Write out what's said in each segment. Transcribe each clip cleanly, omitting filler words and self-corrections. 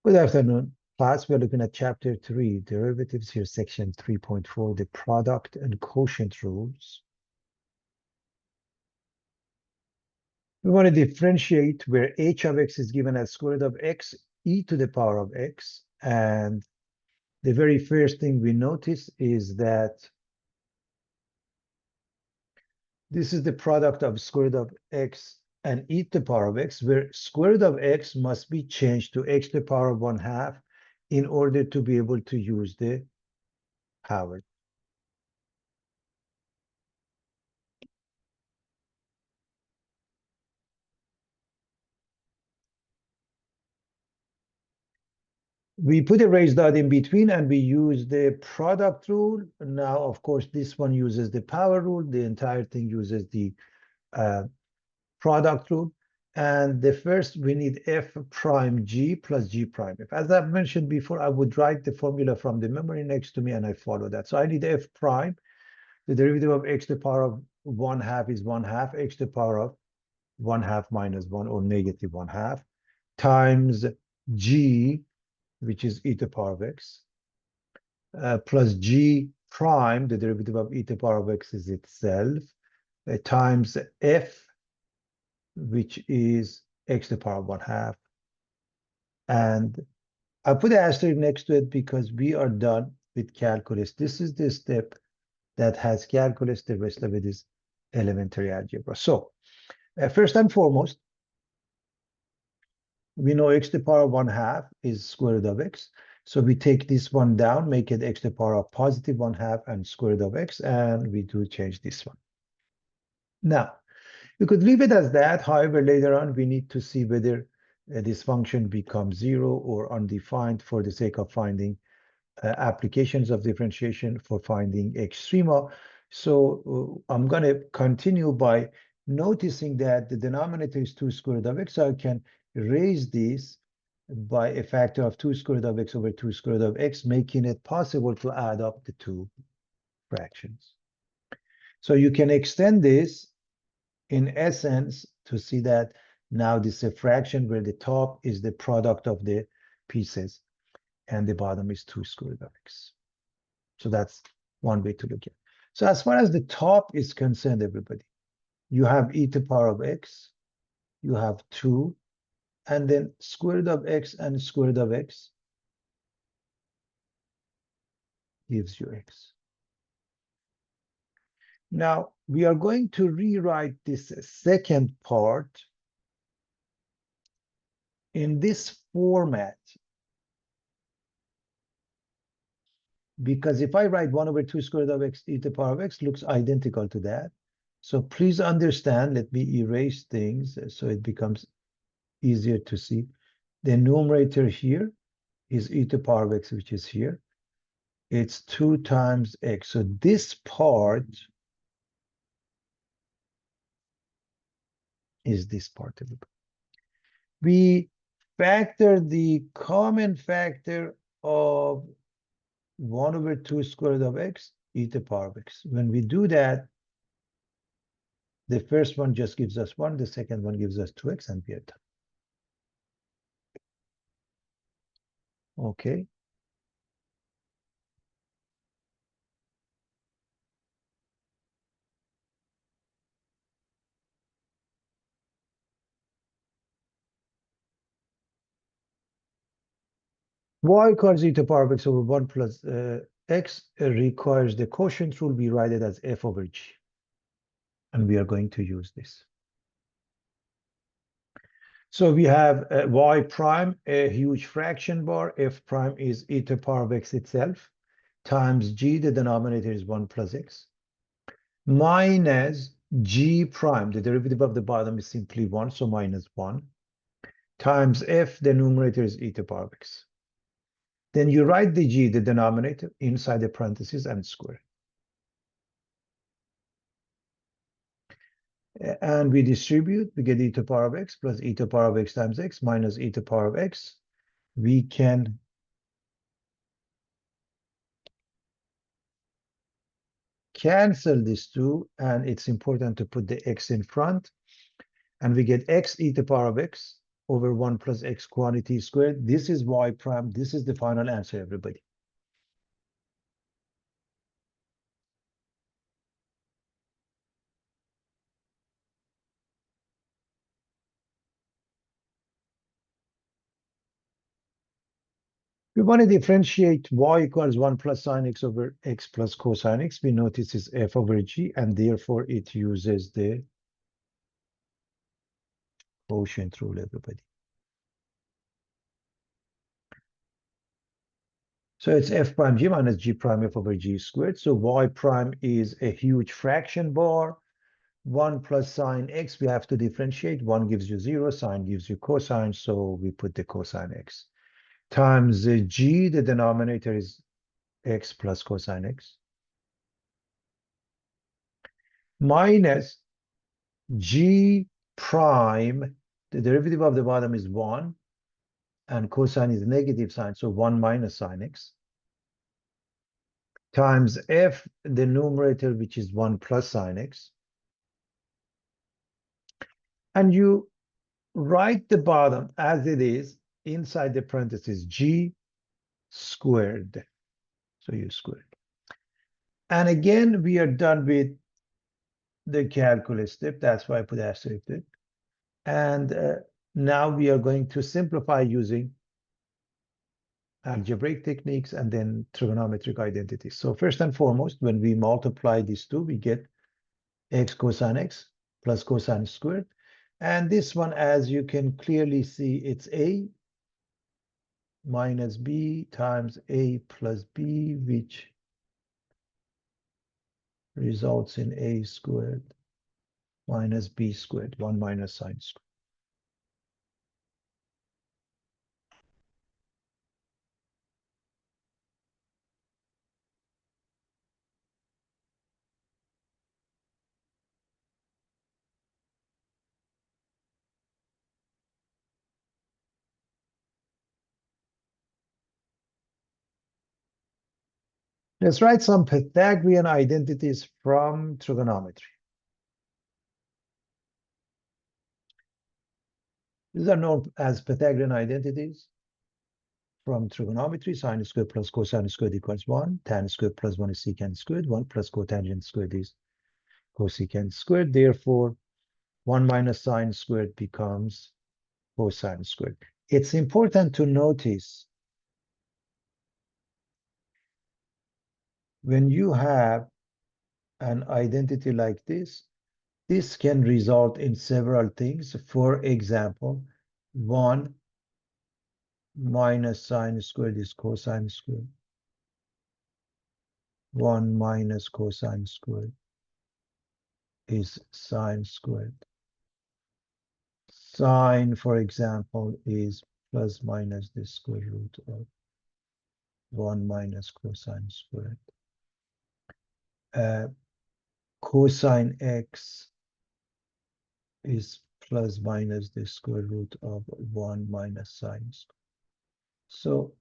Good afternoon, class. We're looking at chapter 3, derivatives here, section 3.4, the product and quotient rules. We want to differentiate where h of x is given as square root of x e to the power of x. And the very first thing we notice is that this is the product of square root of x and e to the power of x, where square root of x must be changed to x to the power of 1/2 in order to be able to use the power. We put a raised dot in between and we use the product rule. Now, of course, this one uses the power rule. The entire thing uses the product rule. And the first, we need f prime g plus g prime f. As I've mentioned before, I would write the formula from the memory next to me and I follow that. So I need f prime. The derivative of x to the power of 1/2 is 1/2, x to the power of 1/2 minus 1 or negative 1/2 times g, which is e to the power of x, plus g prime, the derivative of e to the power of x is itself, times f, which is x to the power of 1/2. And I put an asterisk next to it because we are done with calculus. This is the step that has calculus. The rest of it is elementary algebra. So first and foremost, we know x to the power of 1/2 is square root of x. So we take this one down, make it x to the power of positive 1/2 and square root of x, and we do change this one. Now, you could leave it as that. However, later on, we need to see whether this function becomes 0 or undefined for the sake of finding applications of differentiation for finding extrema. So I'm going to continue by noticing that the denominator is 2 square root of x. So I can raise this by a factor of 2 square root of x over 2 square root of x, making it possible to add up the two fractions. So you can extend this in essence to see that now this is a fraction where the top is the product of the pieces and the bottom is 2 square root of x. So that's one way to look at it. So as far as the top is concerned, everybody, you have e to the power of x, you have 2, and then square root of x and square root of x gives you x. Now, we are going to rewrite this second part in this format. Because if I write 1 over 2 square root of x e to the power of x, looks identical to that. So please understand, let me erase things so it becomes easier to see. The numerator here is e to the power of x, which is here. It's 2 times x. So this part is this part of it. We factor the common factor of 1 over 2 square root of x e to the power of x. When we do that, the first one just gives us 1, the second one gives us 2x, and we are done. Okay. Y equals e to the power of x over 1 plus x requires the quotient rule. We write it as f over g. And we are going to use this. So we have y prime, a huge fraction bar. F prime is e to the power of x itself, times g, the denominator is 1 plus x, minus g prime, the derivative of the bottom is simply 1, so minus 1, times f, the numerator is e to the power of x. Then you write the g, the denominator, inside the parentheses and square. And we distribute, we get e to the power of x plus e to the power of x times x minus e to the power of x. We can cancel these two, and it's important to put the x in front. And we get x e to the power of x over 1 plus x quantity squared. This is y prime. This is the final answer, everybody. We want to differentiate y equals 1 plus sine x over x plus cosine x. We notice it's f over g, and therefore it uses the quotient rule, everybody. So it's f prime g minus g prime f over g squared. So y prime is a huge fraction bar. 1 plus sine x, we have to differentiate. 1 gives you 0, sine gives you cosine, so we put the cosine x. Times g, the denominator is x plus cosine x. Minus g prime, the derivative of the bottom is 1, and cosine is negative sign, so 1 minus sine x. Times f, the numerator, which is 1 plus sine x. And you write the bottom as it is inside the parentheses, g squared. So you squared. And again, we are done with the calculus step. That's why I put asterisk there. And now we are going to simplify using algebraic techniques and then trigonometric identities. So first and foremost, when we multiply these two, we get x cosine x plus cosine squared. And this one, as you can clearly see, it's a minus b times a plus b, which results in a squared minus b squared, 1 minus sine squared. Let's write some Pythagorean identities from trigonometry. These are known as Pythagorean identities from trigonometry. Sine squared plus cosine squared equals 1. Tan squared plus 1 is secant squared. 1 plus cotangent squared is cosecant squared. Therefore, 1 minus sine squared becomes cosine squared. It's important to notice when you have an identity like this can result in several things. For example, 1 minus sine squared is cosine squared. 1 minus cosine squared is sine squared. Sine, for example, is plus minus the square root of 1 minus cosine squared. Cosine x is plus minus the square root of 1 minus sine squared. So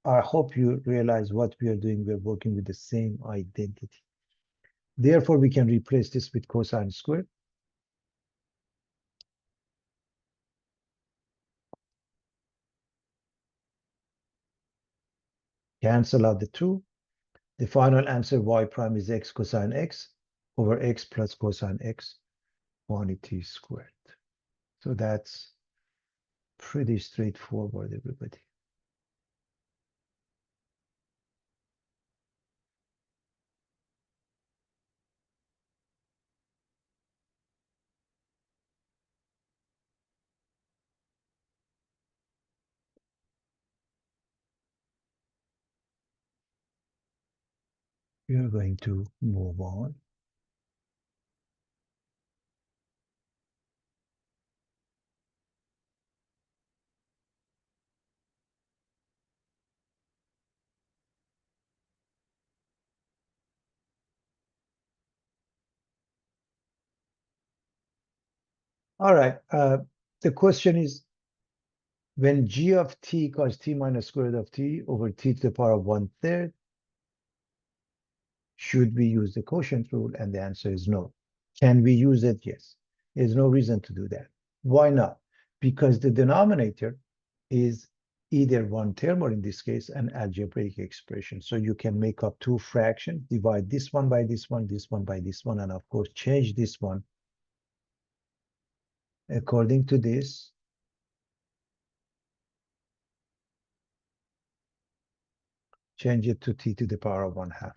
I hope you realize what we are doing. We're working with the same identity. Therefore, we can replace this with cosine squared. Cancel out the 2. The final answer, y prime, is x cosine x over x plus cosine x quantity squared. So that's pretty straightforward, everybody. We are going to move on. All right. The question is, when g of t equals t minus square root of t over t to the power of 1/3, should we use the quotient rule? And the answer is no. Can we use it? Yes. There's no reason to do that. Why not? because the denominator is either one term or in this case, an algebraic expression. So you can make up two fractions, divide this one by this one by this one, and of course, change this one according to this. Change it to t to the power of 1/2.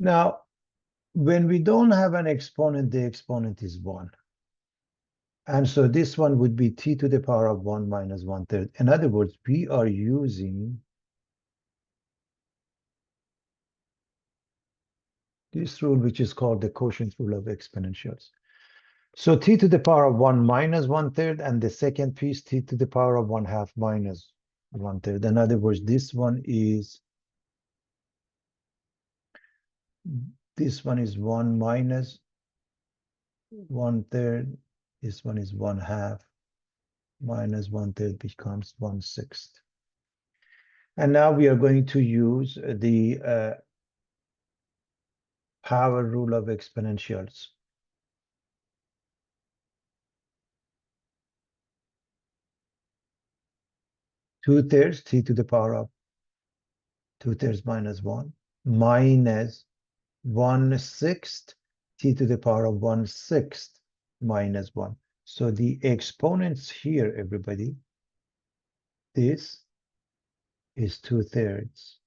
Now, when we don't have an exponent, the exponent is 1. And so this one would be t to the power of 1 minus 1/3. In other words, we are using this rule, which is called the quotient rule of exponentials. So t to the power of 1 minus 1/3, and the second piece, t to the power of 1/2 minus 1/3. In other words, this one is 1 minus 1/3. This one is 1/2 minus 1/3 becomes 1/6. And now we are going to use the power rule of exponentials. 2/3 t to the power of 2/3 minus 1 minus 1/6 t to the power of 1/6 minus 1. So the exponents here, everybody, this is 2/3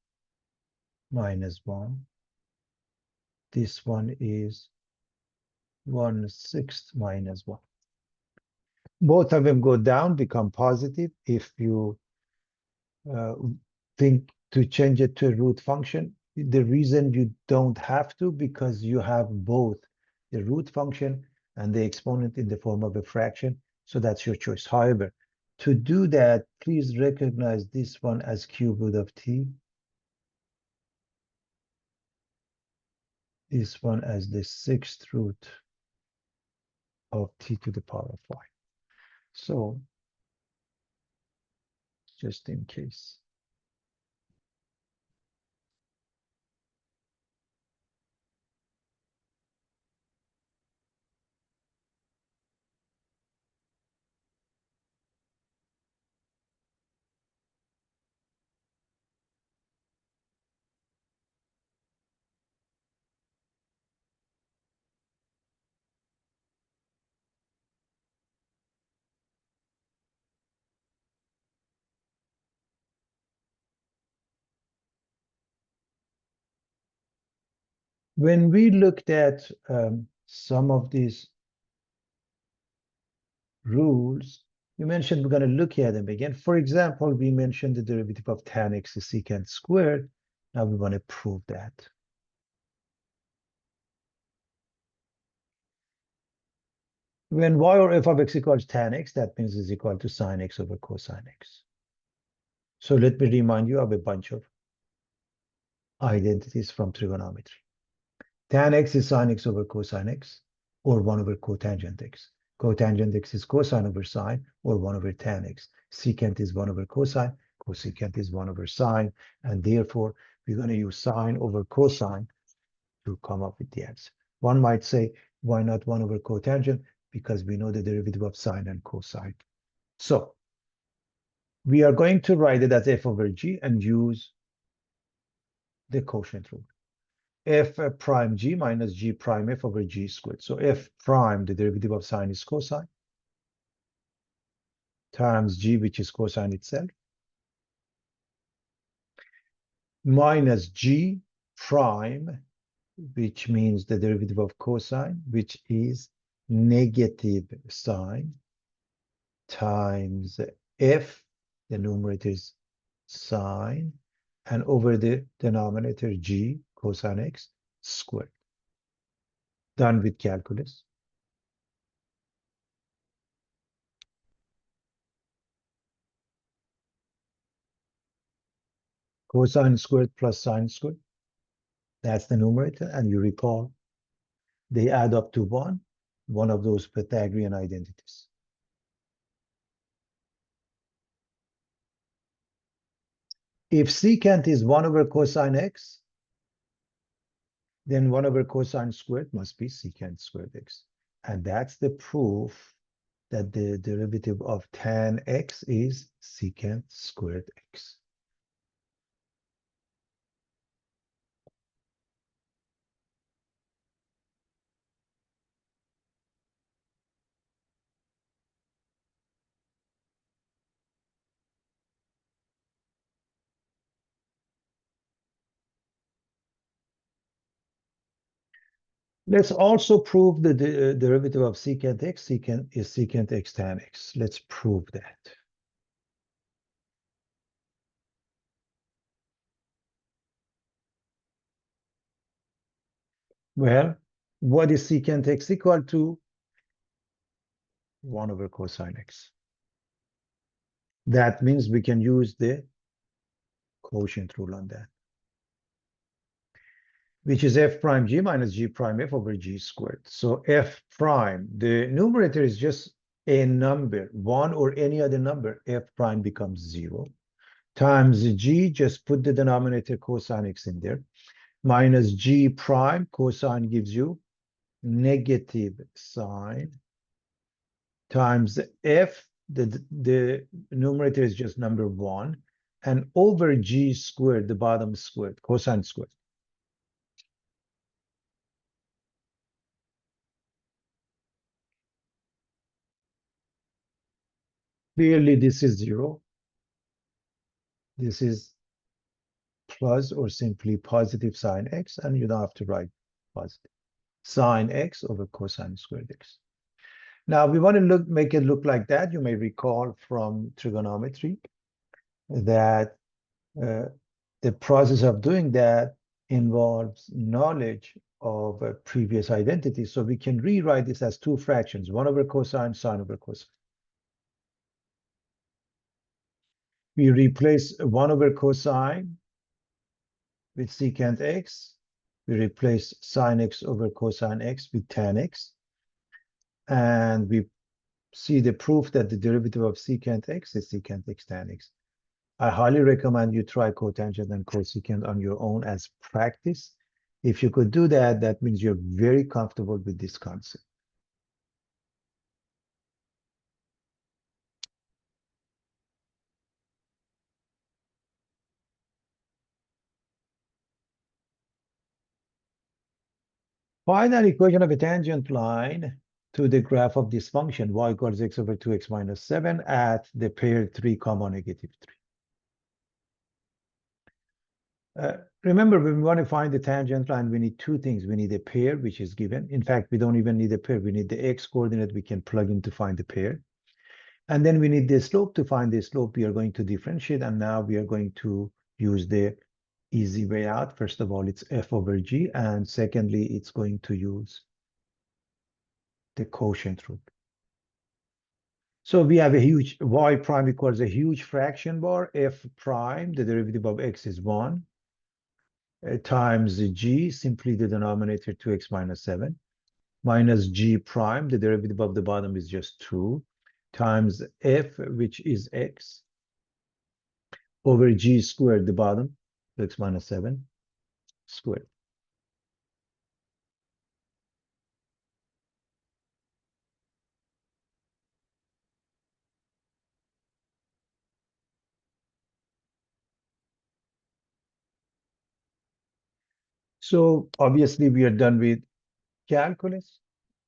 minus 1. This one is 1/6 minus 1. Both of them go down, become positive. If you think to change it to a root function, the reason you don't have to, because you have both the root function and the exponent in the form of a fraction. So that's your choice. However, to do that, please recognize this one as cube root of t. This one as the 6th root of t to the power of 5. So just in case. When we looked at some of these rules, we mentioned we're going to look at them again. For example, we mentioned the derivative of tan x is secant squared. Now we want to prove that. When y or f of x equals tan x, that means it's equal to sine x over cosine x. So let me remind you of a bunch of identities from trigonometry. Tan x is sine x over cosine x, or 1 over cotangent x. Cotangent x is cosine over sine, or 1 over tan x. Secant is 1 over cosine, cosecant is 1 over sine, and therefore we're going to use sine over cosine to come up with the answer. One might say, why not 1 over cotangent? Because we know the derivative of sine and cosine. So we are going to write it as f over g and use the quotient rule. F prime g minus g prime f over g squared. So f prime, the derivative of sine is cosine, times g, which is cosine itself, minus g prime, which means the derivative of cosine, which is negative sine, times f, the numerator is sine, and over the denominator g cosine x squared. Done with calculus. Cosine squared plus sine squared. That's the numerator. And you recall they add up to one of those Pythagorean identities. If secant is 1 over cosine x, then 1 over cosine squared must be secant squared x. And that's the proof that the derivative of tan x is secant squared x. Let's also prove the derivative of secant x is secant x tan x. Let's prove that. Well, what is secant x equal to? 1 over cosine x. That means we can use the quotient rule on that, which is f prime g minus g prime f over g squared. So f prime, the numerator is just a number, 1 or any other number, f prime becomes 0, times g, just put the denominator cosine x in there, minus g prime, cosine gives you negative sine, times f, the numerator is just number 1, and over g squared, the bottom squared, cosine squared. Clearly, this is 0. This is plus or simply positive sine x, and you don't have to write positive. Sine x over cosine squared x. Now, we want to make it look like that. You may recall from trigonometry that the process of doing that involves knowledge of a previous identity. So we can rewrite this as two fractions, 1 over cosine, sine over cosine. We replace 1 over cosine with secant x. We replace sine x over cosine x with tan x. And we see the proof that the derivative of secant x is secant x tan x. I highly recommend you try cotangent and cosecant on your own as practice. If you could do that, that means you're very comfortable with this concept. Find an equation of a tangent line to the graph of this function, y equals x over 2x minus 7 at the pair 3, negative 3. Remember, when we want to find the tangent line, we need two things. We need a pair, which is given. In fact, we don't even need a pair. We need the x coordinate we can plug in to find the pair. And then we need the slope. To find the slope, we are going to differentiate. And now we are going to use the easy way out. First of all, it's f over g. And secondly, it's going to use the quotient rule. So we have a huge y prime equals a huge fraction bar. F prime, the derivative of x is 1. Times g, simply the denominator 2x minus 7, minus g prime, the derivative of the bottom is just 2, times f, which is x, over g squared, the bottom, 2x minus 7, squared. So obviously we are done with calculus.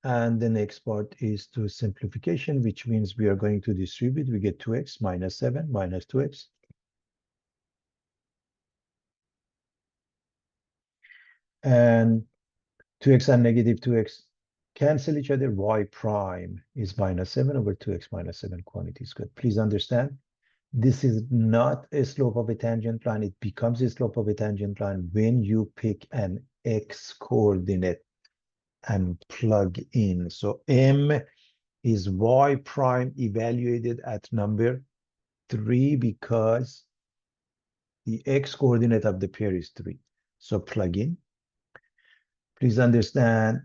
And the next part is to simplification, which means we are going to distribute. We get 2x minus 7 minus 2x. And 2x and negative 2x cancel each other. Y prime is minus 7 over 2x minus 7 quantity squared. Please understand, this is not a slope of a tangent line. It becomes a slope of a tangent line when you pick an x coordinate and plug in. So M is y prime evaluated at number 3 because The x coordinate of the pair is 3. So plug in. Please understand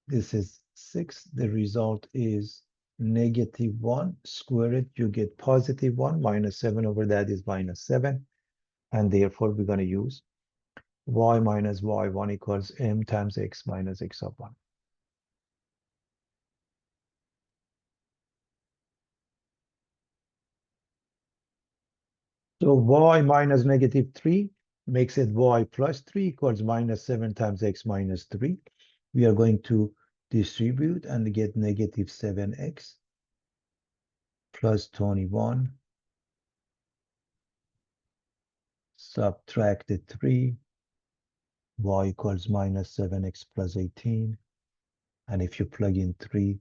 this is 6. The result is -1. Square it, you get +1. Minus 7 over that is -7. And therefore, we're going to use y minus y1 equals m times x minus x of 1. So y minus -3 makes it y plus 3 equals -7 times x minus 3. We are going to distribute and get -7x plus 21. Subtract the 3. Y equals -7x plus 18. And if you plug in 3,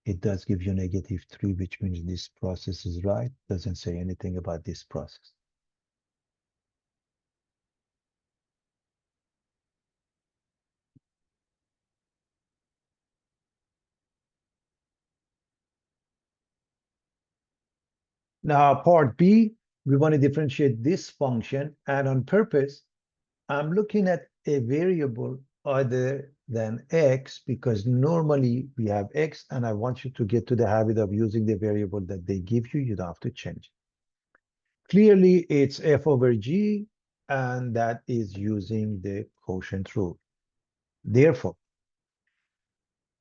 it does give you -3, which means this process is right. Doesn't say anything about this process. Now, part B, we want to differentiate this function. And on purpose, I'm looking at a variable other than x because normally we have x, and I want you to get to the habit of using the variable that they give you. You don't have to change. Clearly, it's f over g, and that is using the quotient rule. Therefore,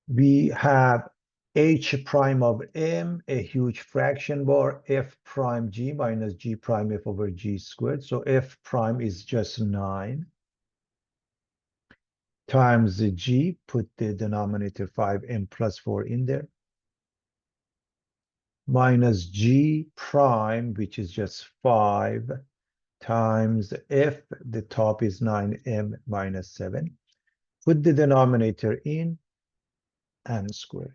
we have h prime of m, a huge fraction bar, f prime g minus g prime f over g squared. So f prime is just 9 times the g, put the denominator 5m plus 4 in there, minus g prime, which is just 5 times f, the top is 9m minus 7. Put the denominator in and square it.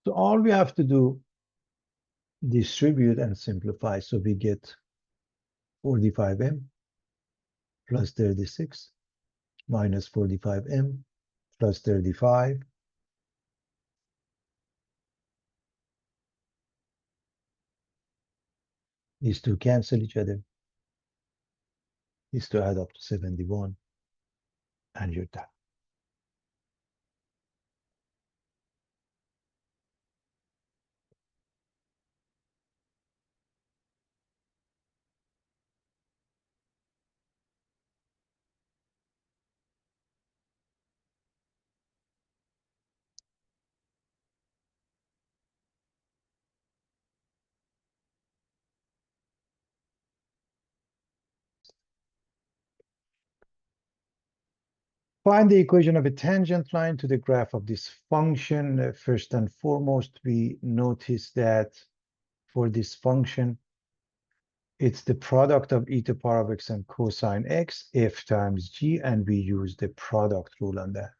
So all we have to do, distribute and simplify. So we get 45m plus 36 minus 45m plus 35. These two cancel each other. These two add up to 71, and you're done. Find the equation of a tangent line to the graph of this function. First and foremost, we notice that for this function, it's the product of e to the power of x and cosine x, f times g, and we use the product rule on that.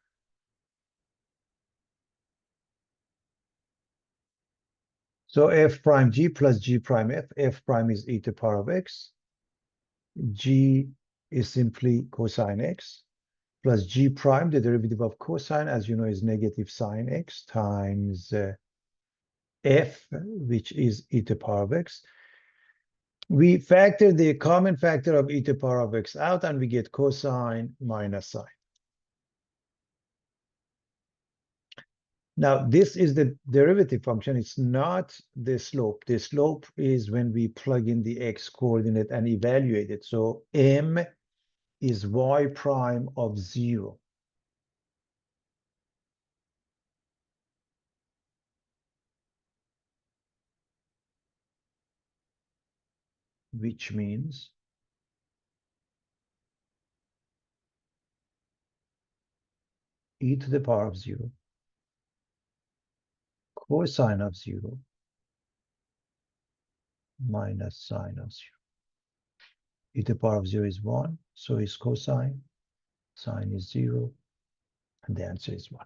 So f prime g plus g prime f, f prime is e to the power of x, g is simply cosine x, plus g prime, the derivative of cosine, as you know, is negative sine x times f, which is e to the power of x. We factor the common factor of e to the power of x out, and we get cosine minus sine. Now, this is the derivative function. It's not the slope. The slope is when we plug in the x coordinate and evaluate it. So m is y prime of 0. Which means e to the power of 0 cosine of 0 minus sine of 0. E to the power of 0 is 1, so is cosine. Sine is 0, and the answer is 1.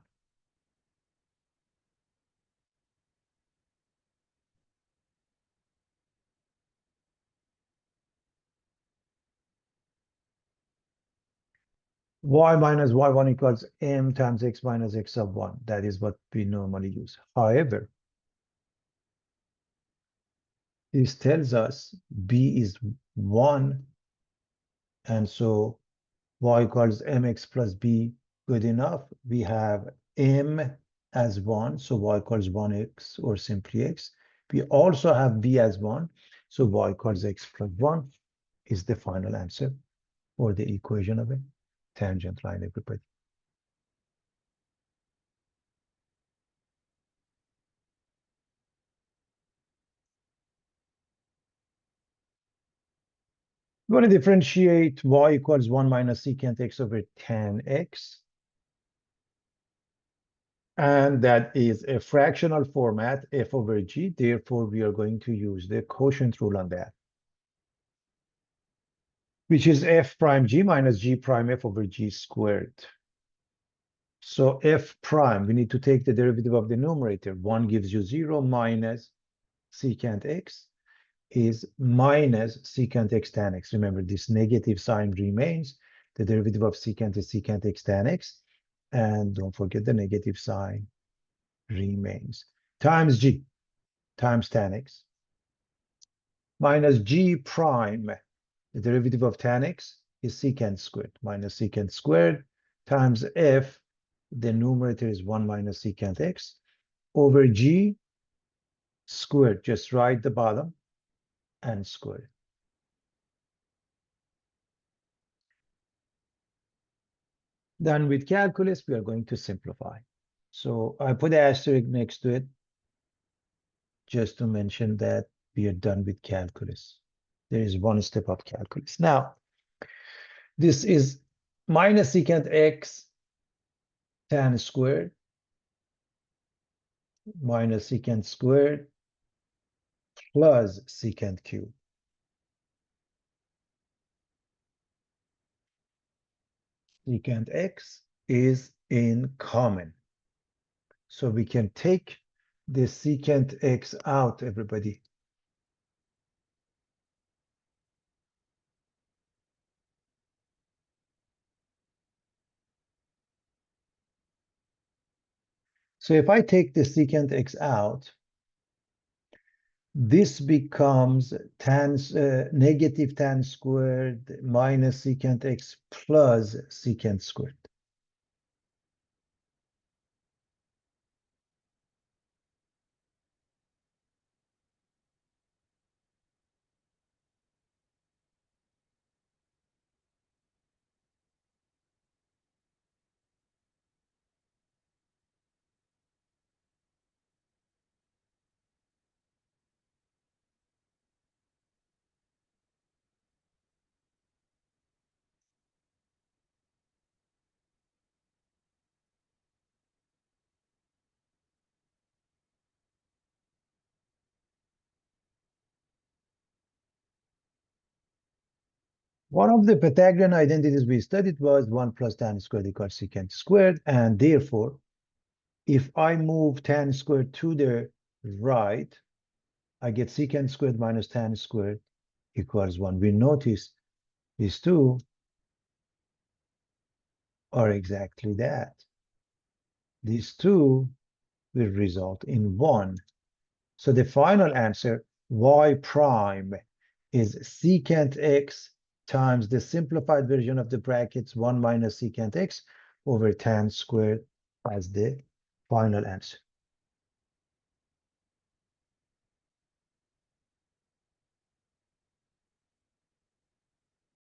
y minus y1 equals m times x minus x of 1. That is what we normally use. However, this tells us b is 1, and so y equals mx plus b, good enough. We have m as 1, so y equals 1x or simply x. We also have b as 1, so y equals x plus 1 is the final answer for the equation of a tangent line, everybody. We're going to differentiate y equals 1 minus secant x over tan x. And that is a fractional format, f over g. Therefore, we are going to use the quotient rule on that, which is f prime g minus g prime f over g squared. So f prime, we need to take the derivative of the numerator. 1 gives you 0 minus secant x is minus secant x tan x. Remember, this negative sign remains. The derivative of secant is secant x tan x. And don't forget the negative sign remains. Times g, times tan x, minus g prime. The derivative of tan x is secant squared, minus secant squared, times f. The numerator is 1 minus secant x, over g squared. Just write the bottom and square. Then with calculus, we are going to simplify. So I put an asterisk next to it just to mention that we are done with calculus. There is one step of calculus. Now, this is minus secant x tan squared minus secant squared plus secant cubed. Secant x is in common. So we can take the secant x out, everybody. So if I take the secant x out, this becomes negative tan squared minus secant x plus secant squared. One of the Pythagorean identities we studied was 1 plus tan squared equals secant squared, and therefore, if I move tan squared to the right, I get secant squared minus tan squared equals 1. We notice these two are exactly that. These two will result in 1. So the final answer, y prime, is secant x times the simplified version of the brackets 1 minus secant x over tan squared as the final answer.